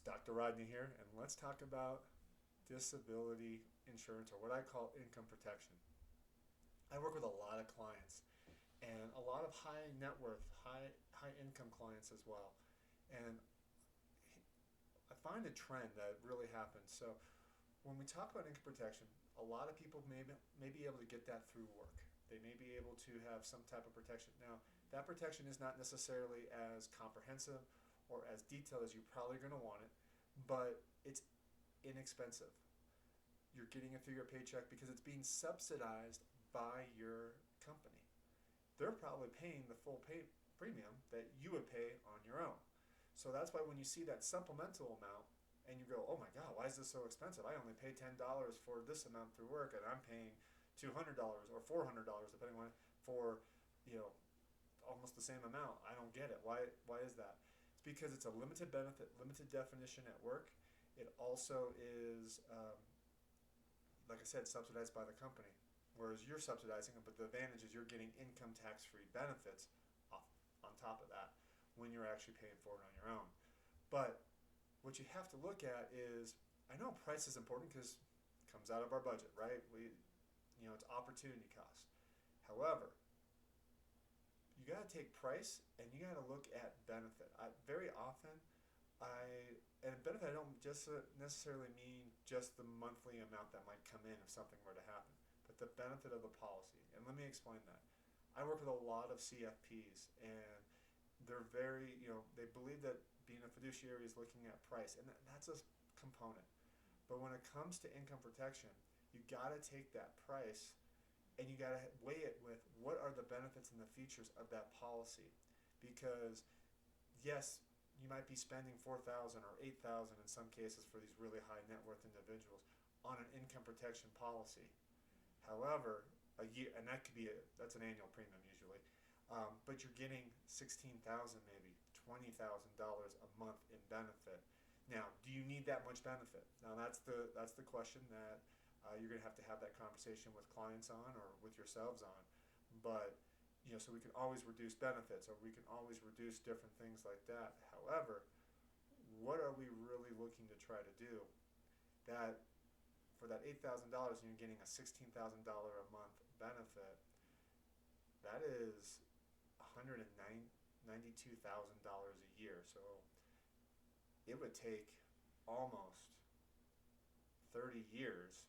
Dr. Rodney here, and let's talk about disability insurance, or what I call income protection. I work with a lot of clients and a lot of high net worth, high income clients as well. And I find a trend that really happens. So when we talk about income protection, a lot of people may be able to get that through work. They may be able to have some type of protection. Now, that protection is not necessarily as comprehensive or as detailed as you're probably going to want it, but it's inexpensive. You're getting it through your paycheck because it's being subsidized by your company. They're probably paying the full pay premium that you would pay on your own. So that's why when you see that supplemental amount and you go, oh my God, why is this so expensive? I only pay $10 for this amount through work, and I'm paying $200 or $400 depending on for you know almost the same amount. I don't get it. Why is that? It's because it's a limited benefit, limited definition at work. It also is, like I said, subsidized by the company, whereas you're subsidizing it. But the advantage is you're getting income tax-free benefits off, on top of that when you're actually paying for it on your own. But what you have to look at is, I know price is important because it comes out of our budget, right? It's opportunity cost. However, you got to take price and you got to look at benefit. Very often, and benefit I don't just necessarily mean just the monthly amount that might come in if something were to happen, but the benefit of the policy. And let me explain that. I work with a lot of CFPs, and they're very, they believe that being a fiduciary is looking at price, and that's a component. But when it comes to income protection, you got to take that price and you got to weigh it with what are the benefits and the features of that policy. Because yes, you might be spending 4,000 or 8,000 in some cases for these really high net worth individuals on an income protection policy. However, a year, and that's an annual premium usually, but you're getting 16,000, maybe $20,000 a month in benefit. Now, do you need that much benefit? Now, that's the question that you're going to have that conversation with clients on, or with yourselves on. But so we can always reduce benefits, or we can always reduce different things like that. However, what are we really looking to try to do? That for that $8,000 and you're getting a $16,000 a month benefit, that is $192,000 a year. So it would take almost 30 years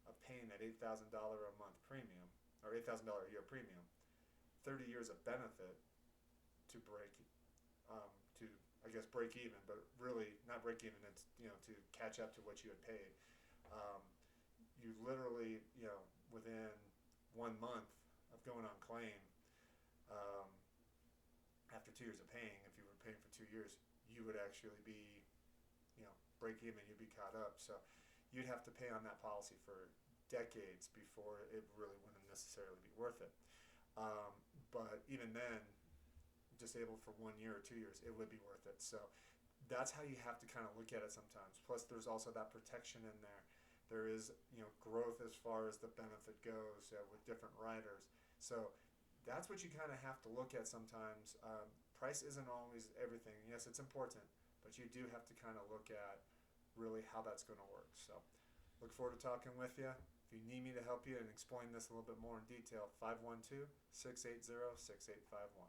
of paying that $8,000 a month premium, or $8,000 a year premium, 30 years of benefit to to break even, but really not break even. It's to catch up to what you had paid. You literally within 1 month of going on claim, after 2 years of paying, if you were paying for 2 years, you would actually be break even. You'd be caught up. So you'd have to pay on that policy for decades before it really wouldn't necessarily be worth it. But even then, disabled for 1 year or 2 years, it would be worth it. So that's how you have to kind of look at it sometimes. Plus, there's also that protection in there. There is growth as far as the benefit goes with different riders. So that's what you kind of have to look at sometimes. Price isn't always everything. Yes, it's important, but you do have to kind of look at really how that's going to work. So look forward to talking with you. If you need me to help you and explain this a little bit more in detail, 512-680-6851.